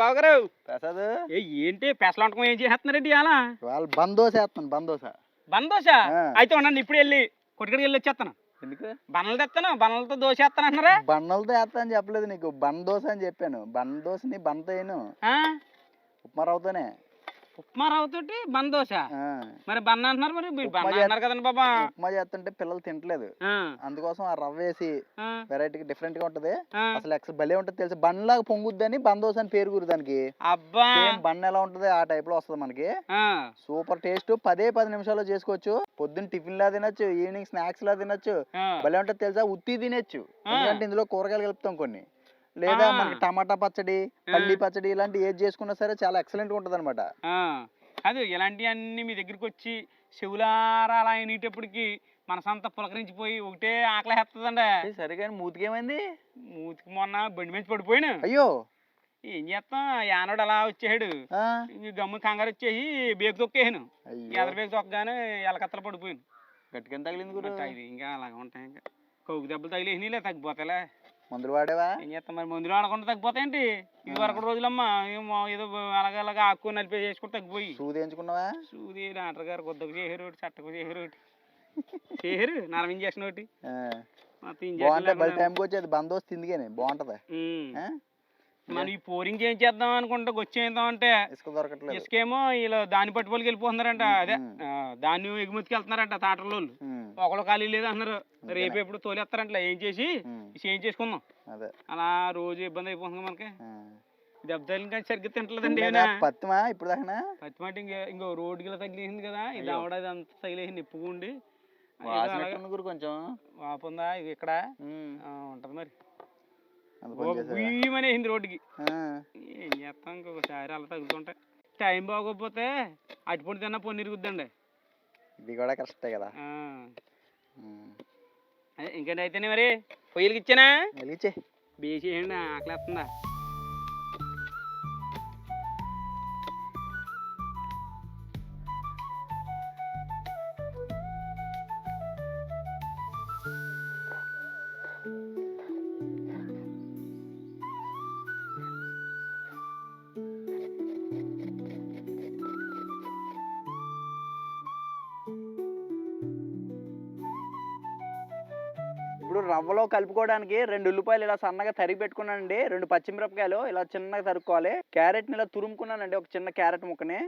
బావగారు. ప్రసాద్ ఏంటి పెసలు వంటకం ఏం చేస్తున్నారండి అలా? వాళ్ళు బందోస వేస్తాను బందోస. బందోస? అయితే ఉండండి ఇప్పుడు వెళ్ళి కొట్టుకడికి వెళ్ళి వచ్చేస్తాను. ఎందుకు? బన్నలు తెస్తాను, బన్నలతో దోశ వేస్తాను అంటున్నారా? బన్నలతో వేస్తా అని చెప్పలేదు నీకు, బందోస అని చెప్పాను. బందోసని బంత వేయను, ఉప్మా రవ్వతోనే. ఉప్మా రవ్వతోటి బందోశ? మరి బన్న అంటున్నారు, మరి బన్న అన్నారు కదండి బాబా. ఉప్మా చేస్తుంటే పిల్లలు తింటలేదు, అందుకోసం ఆ రవ్వ వేసి వెరైటీ డిఫరెంట్ గా ఉంటది. అసలు భలే ఉంటది తెలుసు, బండ్లాగా పొంగుద్దని బందోస అని పేరు గురి దానికి. అబ్బా, బండ్ ఎలా ఉంటది ఆ టైప్ లో వస్తుంది మనకి. Super taste. 10 నిమిషాల్లో చేసుకోవచ్చు. పొద్దున్న టిఫిన్ లా తినొచ్చు, ఈవినింగ్ స్నాక్స్ లా తినొచ్చు. భలే ఉంటది తెలుసా. ఉత్తి తినొచ్చు, ఎందుకంటే ఇందులో కూరగాయలు కలుపుతాం కొన్ని. లేదా మనకి టమాటా పచ్చడి, పల్లి పచ్చడి ఇలాంటి ఏది చేసుకున్నా సరే చాలా ఎక్సలెంట్ గా ఉంటది అనమాట. అది ఇలాంటివన్నీ మీ దగ్గరికి వచ్చి చెవులారా అలా అయినప్పటికి మనసంతా పులకరించిపోయి ఒకటే ఆకలి వేస్తుందండి. సరే కానీ మూతికి ఏమైంది? మూతికి మొన్న బండి మీద పడిపోయాను. అయ్యో, ఏం చేస్తాం, యానోడు అలా వచ్చాడు, గమ్ము కంగారు వచ్చేసి బేగు తొక్కేసాను. ఎదర బేగు తొక్కగానే ఎలకత్తలు పడిపోయాను. గట్టిగా తగిలింది గురు. ఇంకా అలాగ ఉంటాయి, ఇంకా కౌకు దెబ్బలు తగిలేసినాయిలే, తగ్గిపోతాయిలే. మందులు వాడేవా? ఏం చేస్తాం మరి, మందులు వాడకుండా తగ్గిపోతాయండి. ఇది వరకు రోజులమ్మా ఏదో అలాగలాగా ఆకు నలిపే చేసుకుంటే తగ్గిపోయి. సూది వేయించుకున్నావా? సూది డాక్టర్ గారు కొద్దకు చేసారు ఒకటి, చట్టకు చేసారు ఒకటి, చేసారు నరం ఇంజక్షన్ ఒకటి. బలి టైంకి వచ్చేది బందోబస్తు తిందిగానే బాగుంటది. మనం ఈ పోరింగ్ ఏం చేద్దాం అనుకుంటే వచ్చేద్దాం అంటే ఇసుక దొరకట్లేదు. ఇసుకేమో ఇలా దాని పట్టుకోలకి వెళ్ళిపోతున్నారంట. అదే దాన్ని ఎగుమతికి వెళ్తున్నారంట తాటర్లు. ఒకళ్ళు ఖాళీ లేదు అంటున్నారు. రేపు ఎప్పుడు తోలేస్తారంట. ఏం చేసి ఏం చేసుకుందాం, అలా రోజు ఇబ్బంది అయిపోతుంది మనకి. దెబ్బతలు ఇంకా సరిగ్గా తింటలేదండి. పత్తిమా ఇప్పుడు దాకా? పత్తి మాట ఇంకో రోడ్డుకి ఇలా తగిలేసింది కదా, ఇది ఆవిడ అంతా తగిలేసింది నిప్పుకుండి. కొంచెం వాపు ఉందా ఇక్కడ ఉంటది మరి, గుయ్యమనేసింది రోడ్డుకి. ఏం చేస్తాం, ఇంకొకసారి అలా తగులుతుంటాయి. టైం బాగోకపోతే అటుపొడి తిన్నా పొన్ను ఇరుగుద్దండి. ఇది కూడా కరెక్టే కదా. అదే ఇంకేంటి అయితేనే మరి పొయ్యిలకి ఇచ్చానా? వెలిగించే బేసేయండి, ఆకలి వస్తుందా? ఇప్పుడు రవ్వలో కలుపుకోవడానికి 2 ఉల్లిపాయలు ఇలా సన్నగా తరిగి పెట్టుకున్నానండి. 2 పచ్చిమిరపకాయలు ఇలా చిన్నగా తరుక్కోవాలి. క్యారెట్ని ఇలా తురుముకున్నానండి, ఒక చిన్న క్యారెట్ ముక్కని.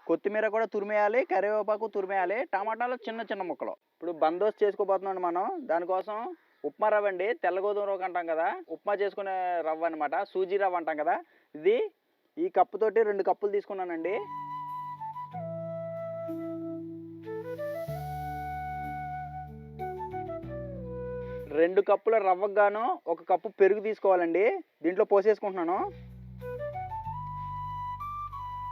కొత్తిమీర కూడా తురిమేయాలి, కరివేపాకు తురిమేయాలి, టమాటాలు చిన్న చిన్న ముక్కలు. ఇప్పుడు బందోబస్తు చేసుకోబోతున్నాం మనం. దానికోసం ఉప్మా రవ్వ అండి, తెల్ల గోధుమ రవ్వ అంటాం కదా, ఉప్మా చేసుకునే రవ్వ అనమాట, సూజీ రవ్వ అంటాం కదా. ఇది ఈ కప్పుతోటి 2 కప్పులు తీసుకున్నానండి. రెండు కప్పుల రవ్వకు గాను 1 కప్పు పెరుగు తీసుకోవాలండి. దీంట్లో పోసేసుకుంటున్నాను.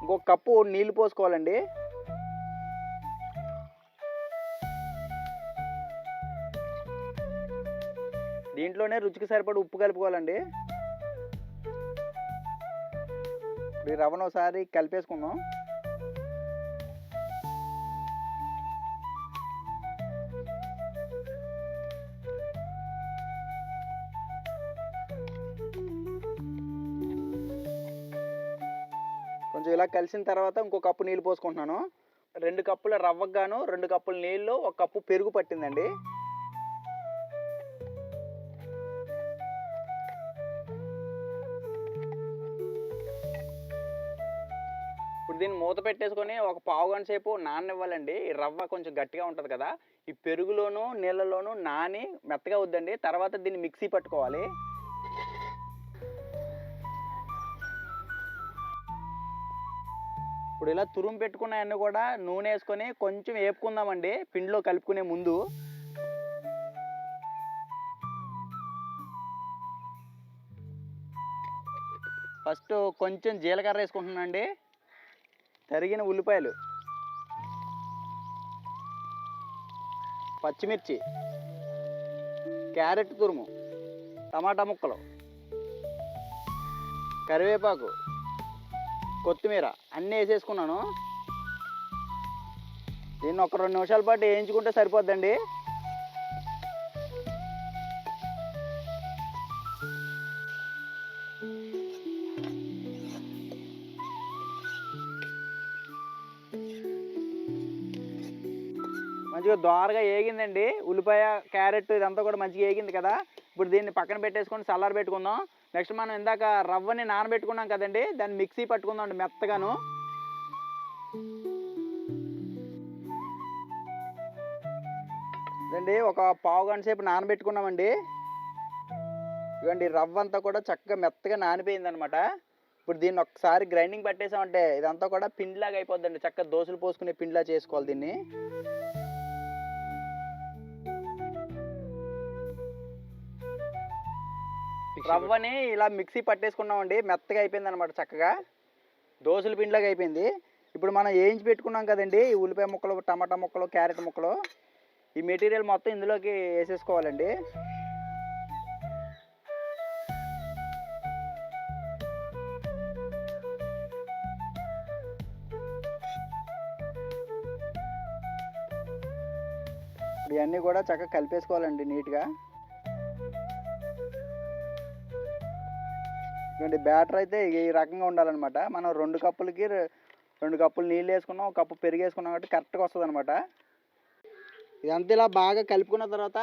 ఇంకొక కప్పు నీళ్లు పోసుకోవాలండి. దీంట్లోనే రుచికి సరిపడి ఉప్పు కలుపుకోవాలండి. ఈ రవ్వను ఒకసారి కలిపేసుకుందాం. కొంచెం ఇలా కలిసిన తర్వాత ఇంకో కప్పు నీళ్ళు పోసుకుంటున్నాను. 2 కప్పుల రవ్వకు గాను 2 కప్పుల నీళ్ళు, 1 కప్పు పెరుగు పట్టిందండి. ఇప్పుడు దీన్ని మూత పెట్టేసుకొని ఒక పావు గంట సేపు నాననివ్వాలండి. ఈ రవ్వ కొంచెం గట్టిగా ఉంటుంది కదా, ఈ పెరుగులోను నీళ్ళలోను నాని మెత్తగా వద్దండి. తర్వాత దీన్ని మిక్సీ పట్టుకోవాలి. ఇప్పుడు ఇలా తురుము పెట్టుకున్నాయన్నీ కూడా నూనె వేసుకొని కొంచెం వేపుకుందామండి పిండిలో కలుపుకునే ముందు. ఫస్ట్ కొంచెం జీలకర్ర వేసుకుంటున్నానండి, తరిగిన ఉల్లిపాయలు, పచ్చిమిర్చి, క్యారెట్ తురుము, టమాటా ముక్కలు, కరివేపాకు, కొత్తిమీర అన్నీ వేసేసుకున్నాను. దీన్ని ఒక 2 నిమిషాల పాటు వేయించుకుంటే సరిపోద్దండి. మంచిగా దోరగా ఏగిందండి. ఉల్లిపాయ క్యారెట్ ఇదంతా కూడా మంచిగా ఏగింది కదా. ఇప్పుడు దీన్ని పక్కన పెట్టేసుకొని చల్లార పెట్టుకుందాం. నెక్స్ట్ మనం ఇందాక రవ్వని నానబెట్టుకున్నాం కదండి, దాన్ని మిక్సీ పట్టుకుందాం అండి మెత్తగాను. ఇదండి ఒక పావు గంట సేపు నానబెట్టుకున్నామండి. ఇవ్వండి రవ్వ అంతా కూడా చక్కగా మెత్తగా నానిపోయింది అనమాట. ఇప్పుడు దీన్ని ఒకసారి గ్రైండింగ్ పట్టేసామంటే ఇదంతా కూడా పిండిలాగా అయిపోద్దండి. చక్కగా దోశలు పోసుకునే పిండిలా చేసుకోవాలి దీన్ని. రవ్వని ఇలా మిక్సీ పట్టేసుకున్నామండి, మెత్తగా అయిపోయింది అనమాట. చక్కగా దోశల పిండిలాగా అయిపోయింది. ఇప్పుడు మనం వేయించి పెట్టుకున్నాం కదండి ఈ ఉల్లిపాయ ముక్కలు, టమాటా ముక్కలు, క్యారెట్ ముక్కలు, ఈ మెటీరియల్ మొత్తం ఇందులోకి వేసేసుకోవాలండి. ఇవన్నీ కూడా చక్కగా కలిపేసుకోవాలండి నీట్గా. ఇటువంటి బ్యాటర్ అయితే ఈ రకంగా ఉండాలన్నమాట. మనం 2 కప్పులకి 2 కప్పులు నీళ్ళు వేసుకున్నాం, 1 కప్పు పెరుగు వేసుకున్నాం కాబట్టి కరెక్ట్గా వస్తుంది అనమాట. ఇదంతా ఇలా బాగా కలుపుకున్న తర్వాత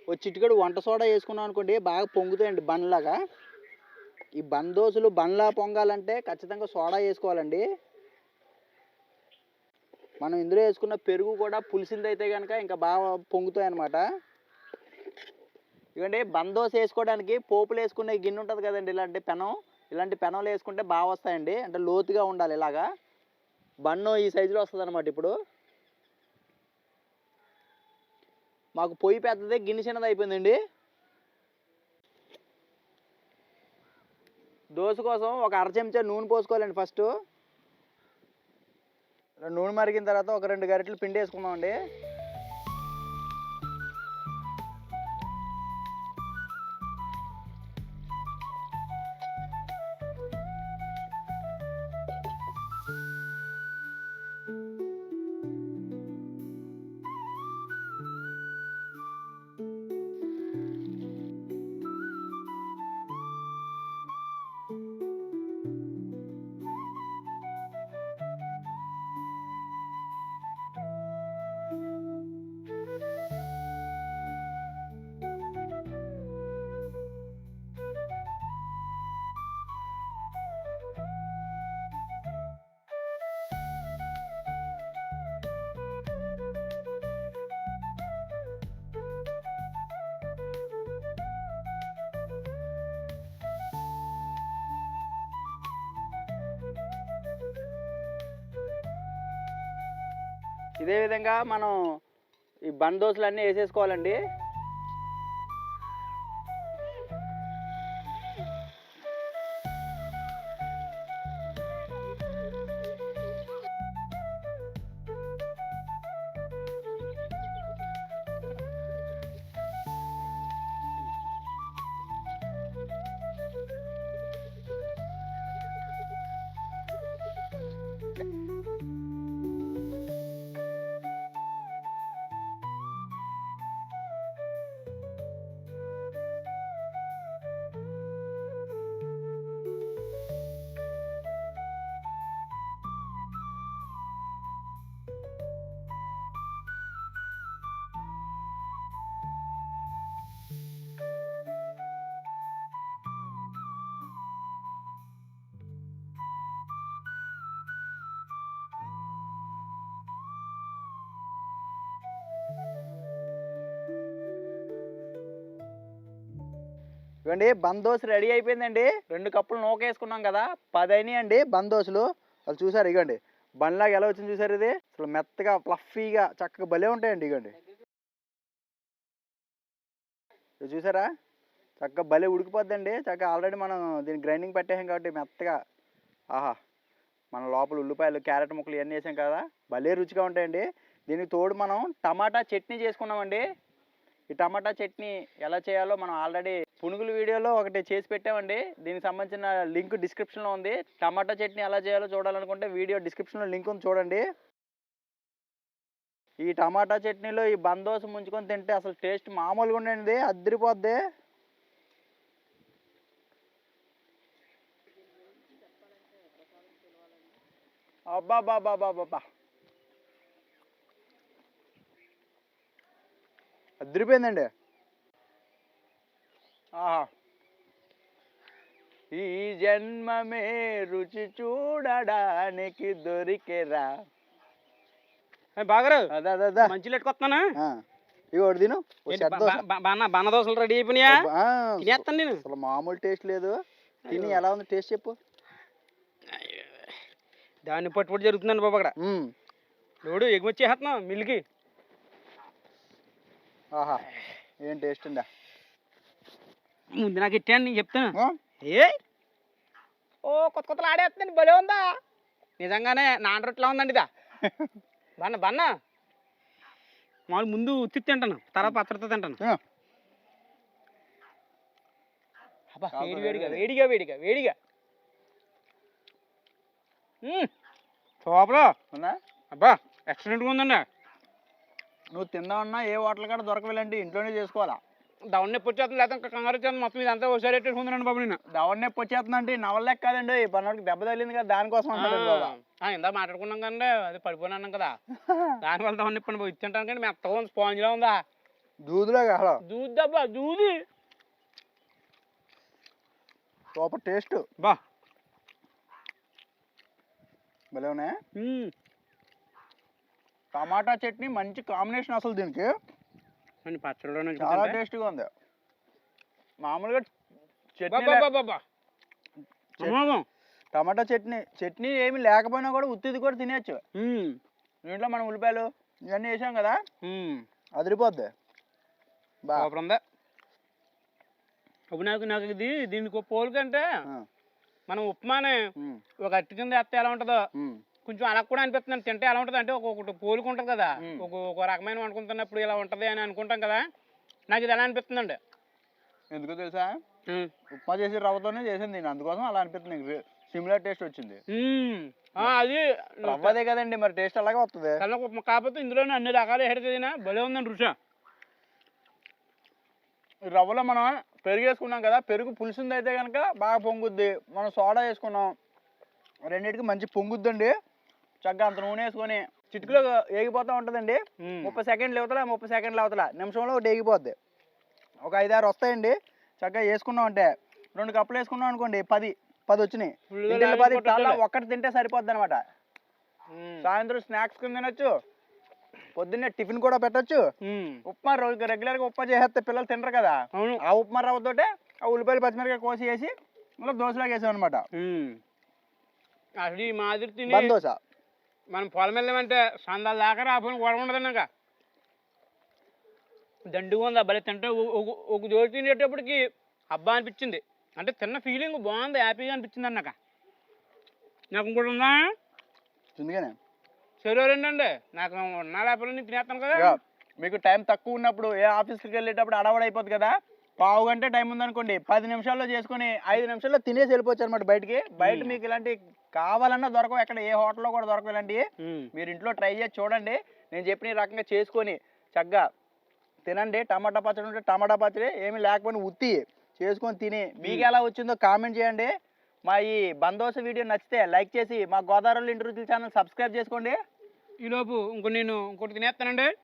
ఒక చిటికెడు వంట సోడా వేసుకున్నాం అనుకోండి, బాగా పొంగుతాయండి బండ్లాగా. ఈ బందోసులు బండ్లా పొంగాలంటే ఖచ్చితంగా సోడా వేసుకోవాలండి. మనం ఇందులో వేసుకున్న పెరుగు కూడా పులిసింది అయితే కనుక ఇంకా బాగా పొంగుతాయి అన్నమాట. ఇవ్వండి బందోస వేసుకోవడానికి పోపులు వేసుకునే గిన్నె ఉంటుంది కదండి, ఇలాంటి పెనం, ఇలాంటి పెనంలో వేసుకుంటే బాగా వస్తాయండి. అంటే లోతుగా ఉండాలి, ఇలాగా బన్ను ఈ సైజులో వస్తుంది అనమాట. ఇప్పుడు మాకు పొయ్యి పెద్దదే, గిన్నె చిన్నది అయిపోయిందండి. దోశ కోసం ఒక 1/2 చెంచా నూనె పోసుకోవాలండి. ఫస్ట్ నూనె మరిగిన తర్వాత ఒక 2 గరిటెలు పిండి వేసుకుందామండి. ఇదే విధంగా మనం ఈ బందోసులన్నీ వేసేసుకోవాలండి. ఇవ్వండి బందోసు రెడీ అయిపోయిందండి. 2 కప్పులు నూక వేసుకున్నాం కదా, 10 అయినాయి అండి బందోసులు. వాళ్ళు చూసారు, ఇగోండి బండ్లాగా ఎలా వచ్చింది చూసారు. ఇది అసలు మెత్తగా ఫ్లఫీగా చక్కగా భలే ఉంటాయండి. ఇగోండి ఇది చూసారా, చక్కగా భలే ఉడికిపోద్దండి. చక్కగా ఆల్రెడీ మనం దీన్ని గ్రైండింగ్ పెట్టేసాం కాబట్టి మెత్తగా, ఆహా, మన లోపల ఉల్లిపాయలు క్యారెట్ ముక్కలు ఇవన్నీ వేసాం కదా, భలే రుచిగా ఉంటాయండి. దీనికి తోడు మనం టమాటా చట్నీ చేసుకున్నామండి. ఈ టమాటా చట్నీ ఎలా చేయాలో మనం ఆల్రెడీ పునుగుల వీడియోలో ఒకటి చేసి పెట్టామండి. దీనికి సంబంధించిన లింక్ డిస్క్రిప్షన్లో ఉంది. టమాటా చట్నీ ఎలా చేయాలో చూడాలనుకుంటే వీడియో డిస్క్రిప్షన్లో లింక్ ఉంది, చూడండి. ఈ టమాటా చట్నీలో ఈ బందోస ముంచుకొని తింటే అసలు టేస్ట్ మామూలుగా ఉండండి, అద్దరిపోద్ది. అబ్బా బాబా బాబా, అదిరిపోయిందండి. ఆహా, ఈ జన్మమే రుచి చూడడానికి దొరికేరా. బాగారు అదా అదా మంచి లెట్టుకొస్తున్నానా ఇవి ఒకటి తిను. బన్న దోశలు రెడీ అయిపోయినాయా? ఆ, తినేస్తాను నేను. అసలు మామూలు టేస్ట్ లేదు. తిని ఎలా ఉంది టేస్ట్ చెప్పు. దాన్ని పట్టుబడి జరుగుతుందండి బాబు అక్కడ. లోడు ఎగుమతి చేస్తున్నాం మిల్లుకి. ఆహా, ఏం టేస్ట్ ఉందా. ముందు నాకు ఇట్టాను నేను చెప్తాను. ఏ ఓ కొత్త కొత్తలు ఆడేస్తుందండి, భలే ఉందా నిజంగానే. నాన్న రొట్టెలా ఉందండి ఇదా. బన్న మామూలు ముందు ఉత్తి తింటాను, తర్వాత పచ్చడితో తింటాను. అబ్బా వేడి వేడిగా వేడిగా వేడిగా వేడిగా సూపర్. అబ్బా ఎక్సలెంట్గా ఉందండి. నువ్వు తిందామన్నా ఏ హోటల్ కాడ దొరకలేంటి, ఇంట్లోనే చేసుకోవాలా. దవడ నొప్పి వచ్చేస్తుంది, లేదా ఇంకా కంగారు వచ్చేస్తుంది. మొత్తం ఇదంతా ఒకసారి ఎట్టేసుకుందండి బాబు నేను. దవడ నొప్పి వచ్చేస్తుందంటే నవలలేక కాదండి, పన్నోడికి దెబ్బ తగిలింది కదా దానికోసం అంటాడు బాబా. ఇందా మాట్లాడుకున్నాం కండి, అది పడిపోయినాను కదా దానివల్ల దవడ నొప్పి అండి. ఇచ్చి తింటాను కానీ మెత్తగా ఉంది, స్పాంజ్లా ఉందా. దూదులాగా అసలు దూది అబ్బా దూది. సూపర్ టేస్ట్ బా భలే ఉన్నాయి. టమాటా చట్నీ మంచి కాంబినేషన్ అసలు దీనికి. పచ్చడిలో చాలా టేస్ట్గా ఉంది. మామూలుగా చట్నీ టమాటా చట్నీ ఏమి లేకపోయినా కూడా ఉత్తిది కూడా తినేయచ్చు. దీంట్లో మనం ఉల్లిపాయలు ఇవన్నీ వేసాం కదా, అదిరిపోద్ది. బాగుందా నాకు ఇది. దీనికి పోలికంటే మనం ఉప్మానే ఒక అట్టి కింద వేస్తే ఎలా ఉంటుందో కొంచెం అలా కూడా అనిపిస్తుంది. తింటే ఎలా ఉంటుంది అంటే ఒక్కొక్కటి పోలిక ఉంటుంది కదా, ఒక రకమైన వండుకుంటున్నప్పుడు ఇలా ఉంటుంది అని అనుకుంటాం కదా. నాకు ఇది ఎలా అనిపిస్తుందండి. ఎందుకో తెలుసా, ఉప్మా చేసి రవ్వతోనే చేసింది నేను, అందుకోసం అలా అనిపిస్తుంది. సిమిలర్ టేస్ట్ వచ్చింది. అది రవ్వదే కదండి, మరి టేస్ట్ అలాగే వస్తుంది. ఉప్మా కాకపోతే ఇందులోనే అన్ని రకాలు హెడతదినా భలే ఉందండి రుచి. రవ్వలో మనం పెరుగు వేసుకున్నాం కదా, పెరుగు పులుసుంది అయితే కనుక బాగా పొంగుద్ది. మనం సోడా వేసుకున్నాం, రెండింటికి మంచి పొంగుద్దండి. చక్కగా అంత నూనె వేసుకొని చిటికలో ఏగిపోతూ ఉంటుందండి. 30 సెకండ్లు ఇవతల 30 సెకండ్లు అవతల, నిమిషంలో ఒకటి ఏగిపోద్ది. ఒక 5-6 వస్తాయండి. చక్కగా వేసుకున్నాం అంటే 2 కప్పులు వేసుకున్నాం అనుకోండి, 10 వచ్చినాయి. 10 చాలా ఒక్కటి తింటే సరిపోద్ది అనమాట. సాయంత్రం స్నాక్స్ కింద తినొచ్చు, పొద్దున్నే టిఫిన్ కూడా పెట్టచ్చు. ఉప్మా రోజు రెగ్యులర్గా ఉప్మా చేసేస్తే పిల్లలు తినరు కదా, ఆ ఉప్మా రవ్వతోటే ఆ ఉల్లిపాయలు పచ్చిమిరకాయ కోసి వేసి మళ్ళీ దోశలాగా వేసాం అనమాట. అసలు ఈ మాదిరి తిని దోశ మనం పొలం వెళ్ళామంటే సందాల దాకా రాపోయిన గొడవ ఉండదండి. ఇంకా దండిగా ఉందా భలే. తింటే ఒక దోశ తినేటప్పటికి అబ్బా అనిపించింది. అంటే తిన్న ఫీలింగ్ బాగుంది, హ్యాపీగా అనిపించింది అన్నాక. నాకు ఇంకోటి ఉందా సరేనండి, నాకు ఉన్నా లేకపోతే నేను తినేస్తాను కదా. మీకు టైం తక్కువ ఉన్నప్పుడు ఏ ఆఫీస్కి వెళ్ళేటప్పుడు అడవడ అయిపోతుంది కదా, పావు గంట టైం ఉందనుకోండి, 10 నిమిషాల్లో చేసుకుని 5 నిమిషాల్లో తినేసి వెళ్ళిపోవచ్చు అనమాట బయటికి. బయట మీకు ఇలాంటి కావాలన్నా దొరకవు, ఎక్కడ ఏ హోటల్లో కూడా దొరకవు ఇలాంటివి. మీరు ఇంట్లో ట్రై చేసి చూడండి. నేను చెప్పిన రకంగా చేసుకొని చక్కగా తినండి. టమాటా పచ్చడి ఉంటే టమాటా పచ్చడి, ఏమి లేకపోయినా ఉత్తి చేసుకొని తిని మీకు ఎలా వచ్చిందో కామెంట్ చేయండి. మా ఈ బందోస వీడియో నచ్చితే లైక్ చేసి మా గోదావరి ఇంటి రుచుల ఛానల్ సబ్స్క్రైబ్ చేసుకోండి. ఈలోపు నేను ఇంకోటి తినేస్తానండి.